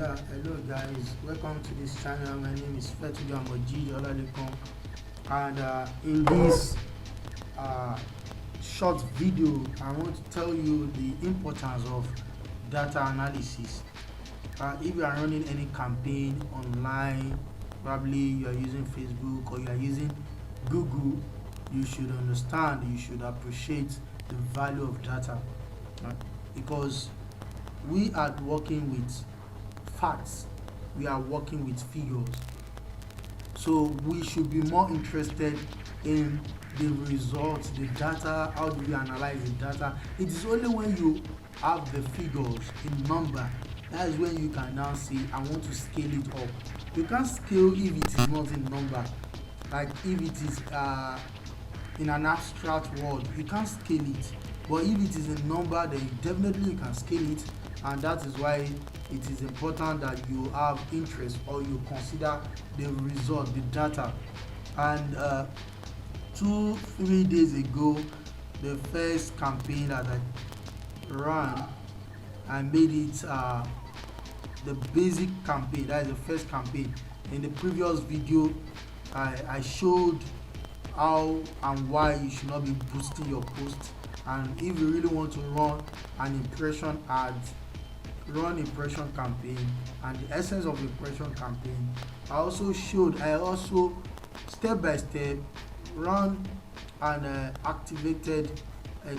Hello guys, welcome to this channel. My name is Fetuga and in this short video I want to tell you the importance of data analysis. If you are running any campaign online, probably you are using Facebook or you are using Google, you should understand, you should appreciate the value of data, because we are working with facts, we are working with figures, so we should be more interested in the results, the data. How do we analyze the data? It is only when you have the figures in number, that is when you can now say I want to scale it up. You can't scale if it is not in number. Like if it is in an abstract word, you can't scale it, but if it is in number, then definitely you can scale it. And that is why it is important that you have interest, or you consider the result, the data. And 2-3 days ago, the first campaign that I ran, I made it the basic campaign. That is the first campaign. In the previous video, I showed how and why you should not be boosting your posts, and if you really want to run an impression ad, run impression campaign, and the essence of impression campaign. I also step by step run an activated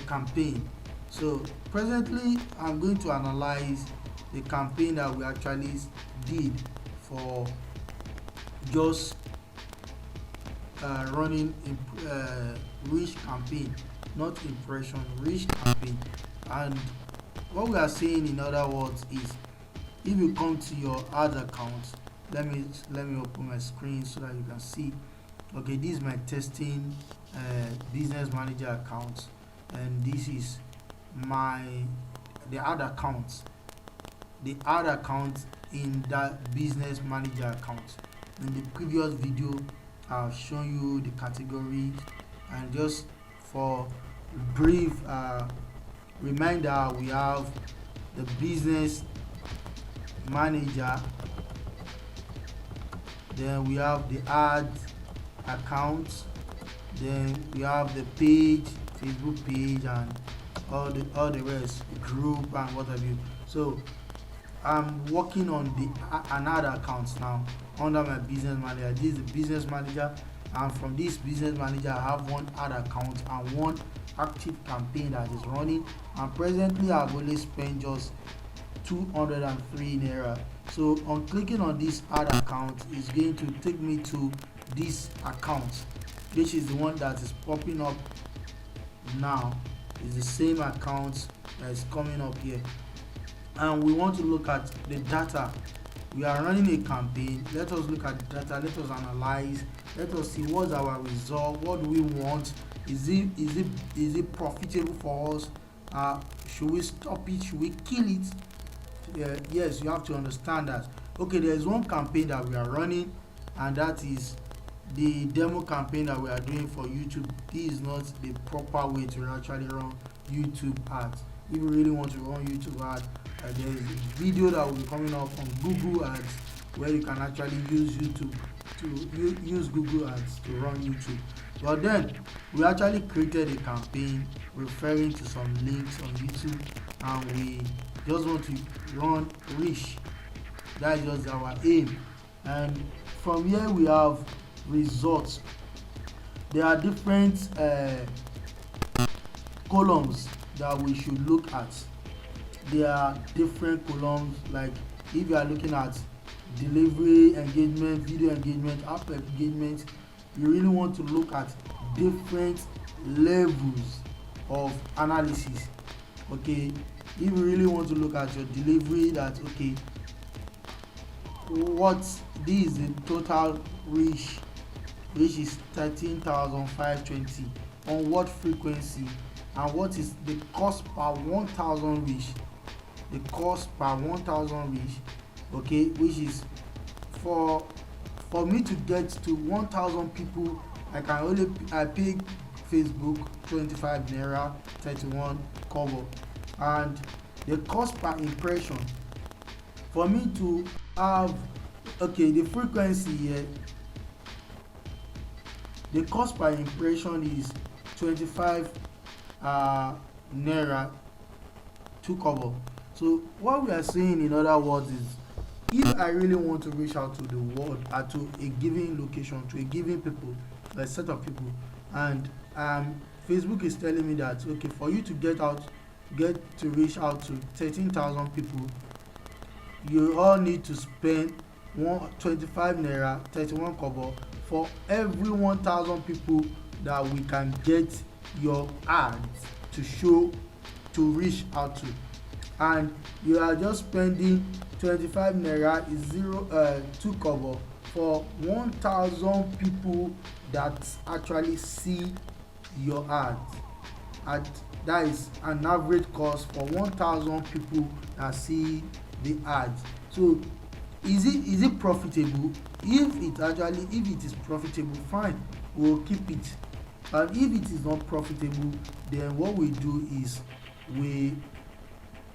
campaign. So presently I'm going to analyze the campaign that we actually did for just running reach campaign, not impression, reach campaign. And what we are saying, in other words, is if you come to your ad account, let me open my screen so that you can see. Okay, this is my testing business manager account, and this is the ad account in that business manager account. In the previous video I've shown you the categories, and just for brief reminder, we have the business manager, then we have the ad account, then we have the page, Facebook page, and all the rest, group and what have you. So I'm working on another account now under my business manager. This is the business manager, and from this business manager I have one ad account and one active campaign that is running, and presently I've only spent just 203 naira. So on clicking on this ad account, is going to take me to this account, which is the one that is popping up now. It's the same account that is coming up here, and we want to look at the data. We are running a campaign. Let us look at the data, let us analyze, let us see what's our result, what do we want. Is it profitable for us? Should we stop it? Should we kill it? Yes, you have to understand that. Okay, there is one campaign that we are running, and that is the demo campaign that we are doing for YouTube. This is not the proper way to actually run YouTube ads. If you really want to run YouTube ads, there is a video that will be coming up on Google Ads, where you can actually use Google Ads to run YouTube. But then we actually created a campaign referring to some links on YouTube, and we just want to run reach. That is just our aim. And from here we have results. There are different columns that we should look at. There are different columns, like if you are looking at delivery, engagement, video engagement, app engagement, you really want to look at different levels of analysis. Okay, if you really want to look at your delivery, that okay, this is the total reach, which is 13,520, on what frequency, and what is the cost per 1,000 reach. The cost per 1,000 reach, okay, which is for me to get to 1,000 people, I pay Facebook 25 naira 31 kobo, and the cost per impression for me to have, okay, the frequency here, the cost per impression is 25 naira 2 kobo. So what we are saying in other words is, if I really want to reach out to the world, to a given location, to a given people, a set of people, and Facebook is telling me that, okay, for you to get to reach out to 13,000 people, you all need to spend 25 naira 31 kobo for every 1,000 people that we can get your ads to show, to reach out to. And you are just spending 25 naira is 2 kobo for 1,000 people that actually see your ads. And that is an average cost for 1,000 people that see the ads. So is it profitable? If it is profitable, fine, we'll keep it. And if it is not profitable, then what we do is we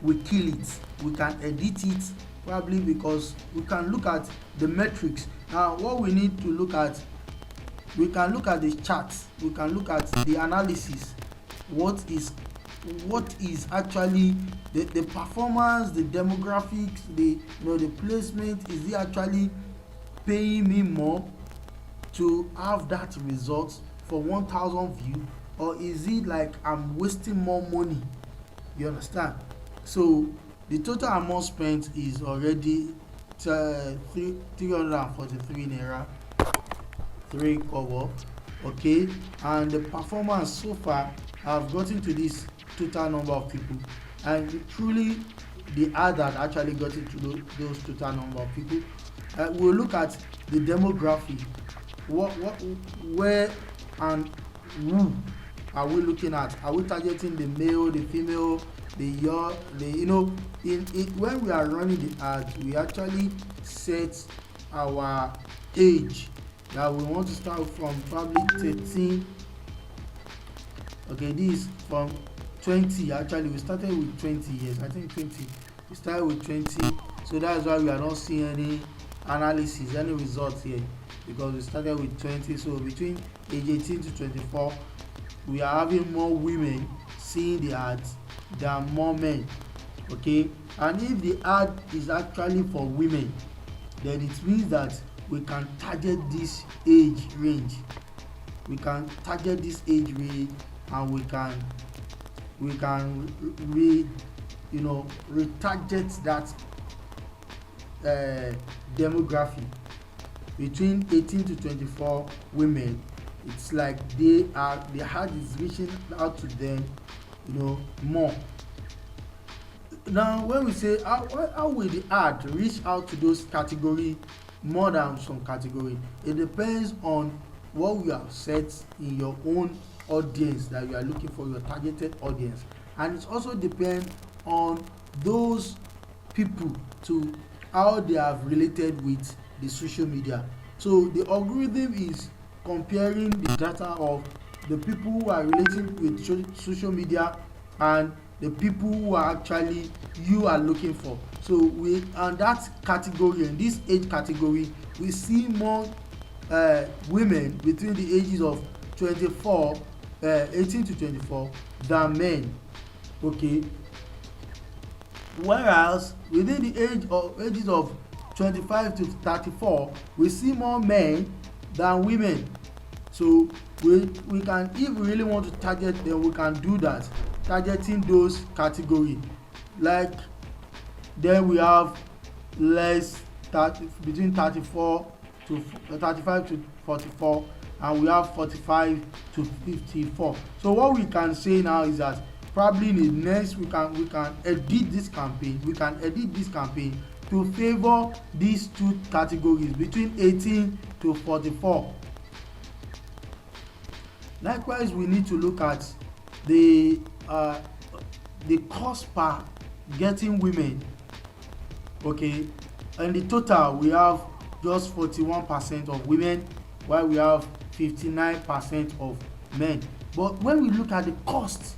kill it. We can edit it, probably, because we can look at the metrics. Now what we need to look at, we can look at the charts, we can look at the analysis. What is actually the performance, the demographics, the placement. Is it actually paying me more to have that result for 1,000 views, or is it like I'm wasting more money? You understand? So the total amount spent is already 343 naira 3 kobo. Okay, and the performance so far, I've gotten to this total number of people, and truly the ad that actually got into those total number of people. We'll look at the demographic. Where and who are we looking at? Are we targeting the male, the female, the young, when we are running the ads, we actually set our age that we want to start from, probably 13. Okay, this is from 20. Actually, we started with 20 years. I think 20. We started with 20. So that's why we are not seeing any analysis, any results here, because we started with 20. So between age 18 to 24, we are having more women seeing the ads than more men. Okay, and if the ad is actually for women, then it means that we can target this age range. We can target this age range, and we can retarget that demographic between 18 to 24 women. It's like the ad is reaching out to them, more. Now when we say how will the ad reach out to those category more than some category, it depends on what you have set in your own audience that you are looking for, your targeted audience, and it also depends on those people to how they have related with the social media. So the algorithm is comparing the data of the people who are relating with social media and the people who are actually you are looking for. So we, and that category, in this age category, we see more women between the ages of 18 to 24 than men. Okay, whereas within the ages of 25 to 34, we see more men than women. So we can, if we really want to target them, we can do that, targeting those category. Like then we have between 35 to 44, and we have 45 to 54. So what we can say now is that probably in the next we can edit this campaign. We can edit this campaign to favor these two categories between 18 to 44. Likewise, we need to look at the cost per getting women. Okay, and the total we have just 41% of women, while we have 59% of men. But when we look at the cost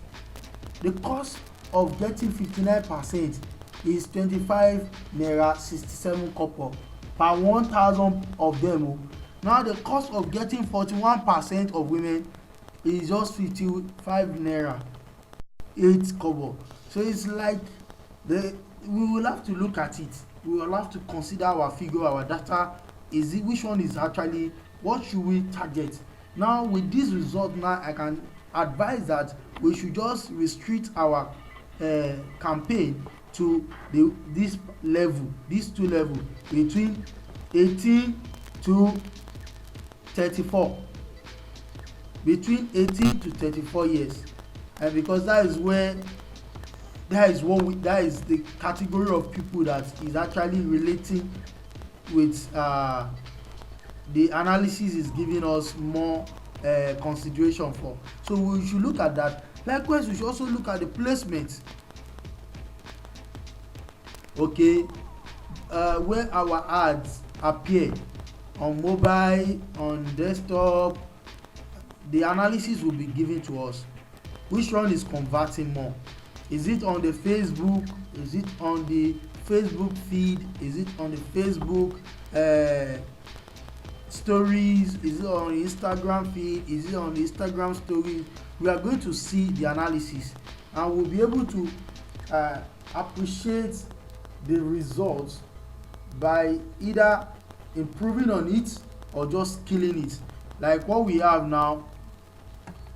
of getting 59% is 25 naira 67 kobo per 1,000 of them o. Now the cost of getting 41% of women is just 55 naira 8 kobo. So it's like we will have to look at it. We will have to consider our figure, our data. Is it, which one is actually, what should we target? Now with this result, now I can advise that we should just restrict our campaign to this level, these two level, between 18 to 34, between 18 to 34 years, and because that is the category of people that is actually relating with the analysis is giving us more consideration for. So we should look at that. Likewise, we should also look at the placement. Okay, where our ads appear on mobile, on desktop, the analysis will be given to us. Which one is converting more? Is it on the Facebook? Is it on the Facebook feed? Is it on the Facebook stories? Is it on the Instagram feed? Is it on the Instagram stories? We are going to see the analysis, and we'll be able to appreciate the results by either improving on it or just killing it. Like what we have now,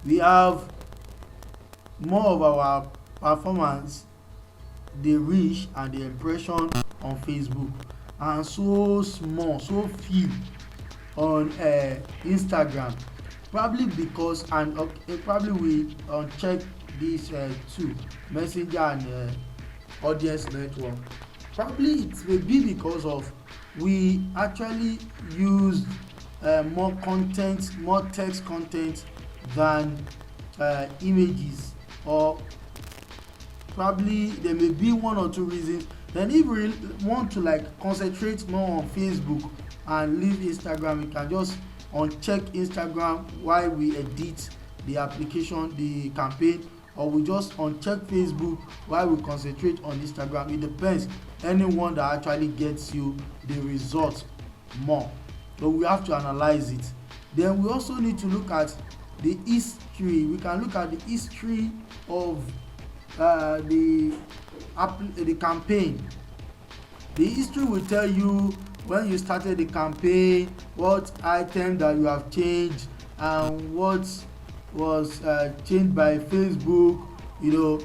we have more of our performance, the reach and the impression on Facebook, and so small, so few on Instagram. Probably because, and probably we uncheck these two, messenger and audience network. Probably it may be because of we actually use more content, more text content than images, or probably there may be one or two reasons. Then if we want to like concentrate more on Facebook and leave Instagram, we can just uncheck Instagram while we edit the application, the campaign, or we just uncheck Facebook while we concentrate on Instagram. It depends, anyone that actually gets you the result more. So we have to analyze it. Then we also need to look at the history. We can look at the history of the campaign. The history will tell you when you started the campaign, what item that you have changed, and what was changed by Facebook. You know,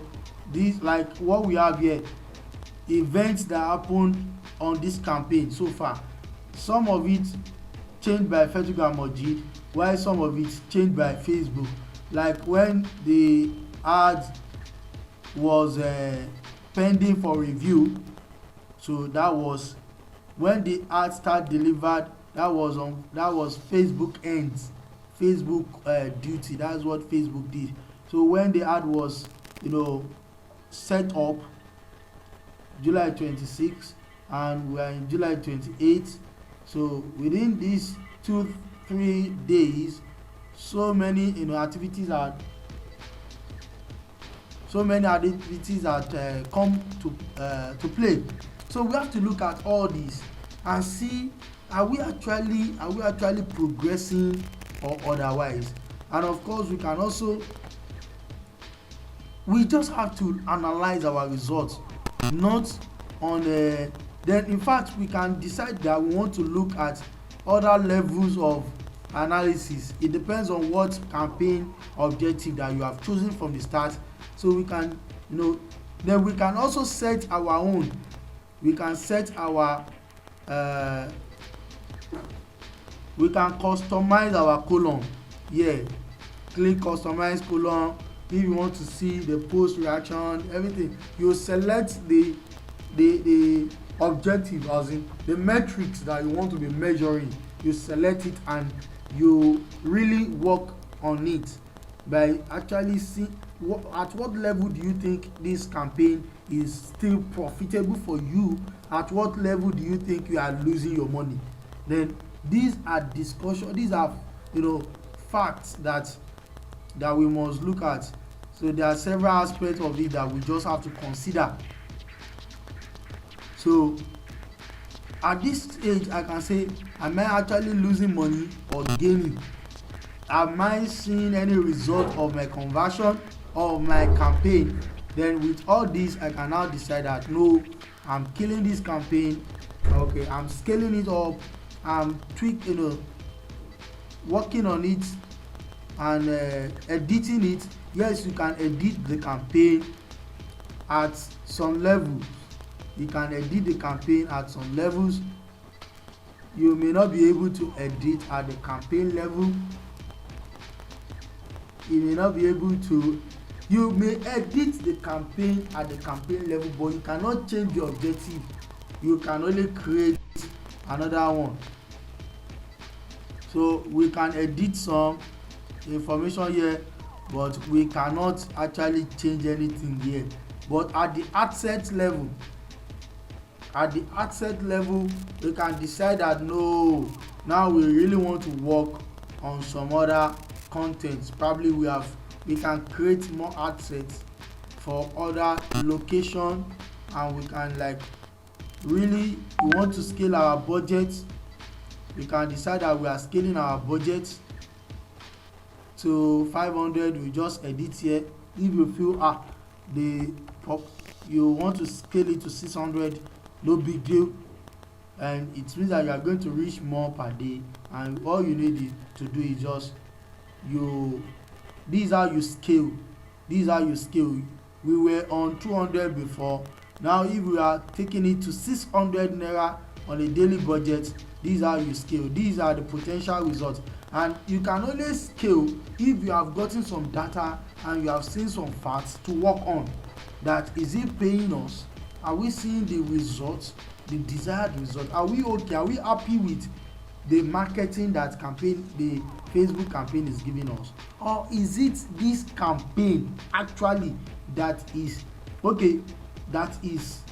this, like what we have here, events that happened on this campaign so far. Some of it changed by Fetuga Mojeed, while some of it changed by Facebook. Like when the ad was pending for review, so that was when the ad start delivered. That was Facebook ends, Facebook duty. That's what Facebook did. So when the ad was set up July 26, and we are in July 28, so within these 2-3 days, so many activities had come to play. So we have to look at all these and see, are we actually progressing or otherwise. And of course, we just have to analyze our results, not on then in fact we can decide that we want to look at other levels of analysis. It depends on what campaign objective that you have chosen from the start. So we can then we can also set our own. We can set our we can customize our column. Click customize column. If you want to see the post reaction, everything, you select the objective, as in the metrics that you want to be measuring. You select it and you really work on it by actually seeing at what level do you think this campaign is still profitable for you, at what level do you think you are losing your money. Then these are facts that we must look at. So there are several aspects of it that we just have to consider So at this stage I can say, am I actually losing money or gaining? Am I seeing any result of my conversion or my campaign? Then with all this I can now decide that no, I'm killing this campaign. Okay, I'm scaling it up, I'm working on it and editing it. Yes, you can edit the campaign at some levels. You can edit the campaign at some levels. You may not be able to edit at the campaign level. You may not be able to, you may edit the campaign at the campaign level, but you cannot change the objective. You can only create another one. So we can edit some information here, but we cannot actually change anything here. But at the asset level, we can decide that no, now we really want to work on some other contents. Probably we can create more assets for other location, and we can like really, we want to scale our budget. We can decide that we are scaling our budget to 500. We just edit here. If you feel you want to scale it to 600, no big deal, and it means that you are going to reach more per day, and all you need to do is just this is how you scale. We were on 200 before. Now if we are taking it to 600 naira on a daily budget, this is how you scale. These are the potential results, and you can only scale if you have gotten some data and you have seen some facts to work on. That is it paying us? Are we seeing the results, the desired result? Are we okay? Are we happy with the marketing that the Facebook campaign is giving us? Or is it this campaign actually that is okay, that is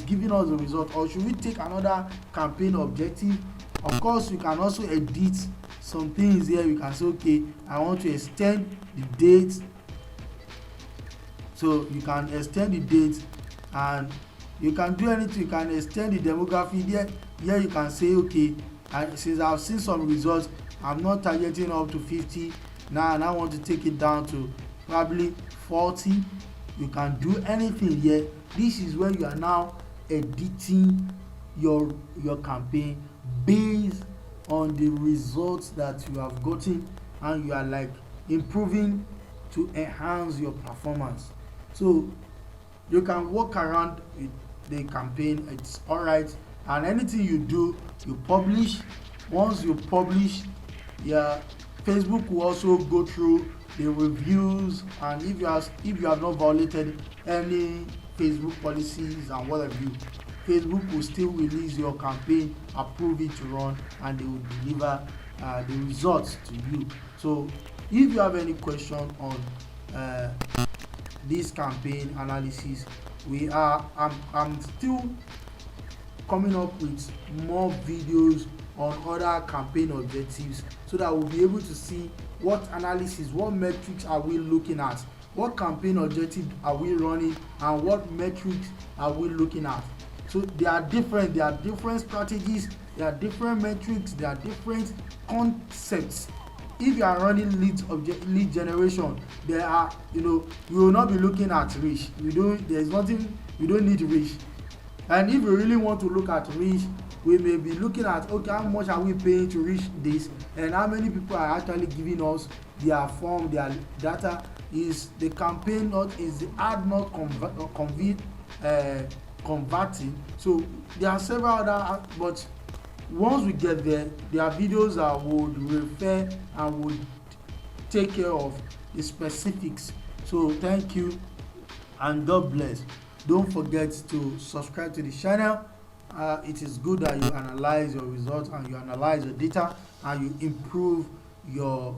giving us the result? Or should we take another campaign objective? Of course, you can also edit some things here. You can say, okay, I want to extend the date. So you can extend the date, and you can do anything. You can extend the demography there. Here you can say, okay, since I've seen some results, I'm not targeting up to 50 now, and I want to take it down to probably 40. You can do anything here. This is where you are now editing your campaign based on the results that you have gotten, and you are like improving to enhance your performance. So you can work around the campaign. It's all right, and anything you do, you publish. Once you publish, Facebook will also go through the reviews, and if you have not violated any Facebook policies and what have you, Facebook will still release your campaign, approve it to run, and they will deliver the results to you. So if you have any question on this campaign analysis, I'm still coming up with more videos on other campaign objectives, so that we'll be able to see what analysis, what metrics are we looking at, what campaign objective are we running, and what metrics are we looking at. So they are different strategies, there are different metrics, there are different concepts. If you are running lead generation, there are, you will not be looking at reach. We don't need reach. And if you really want to look at reach, we may be looking at, okay, how much are we paying to reach this, and how many people are actually giving us their form, their data. Is the campaign not, is the ad not converting? So there are several other, but once we get there are videos that would refer and would take care of the specifics. So thank you and God bless. Don't forget to subscribe to the channel. It is good that you analyze your results and you analyze your data and you improve your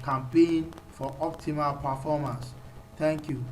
campaign for optimal performance. Thank you.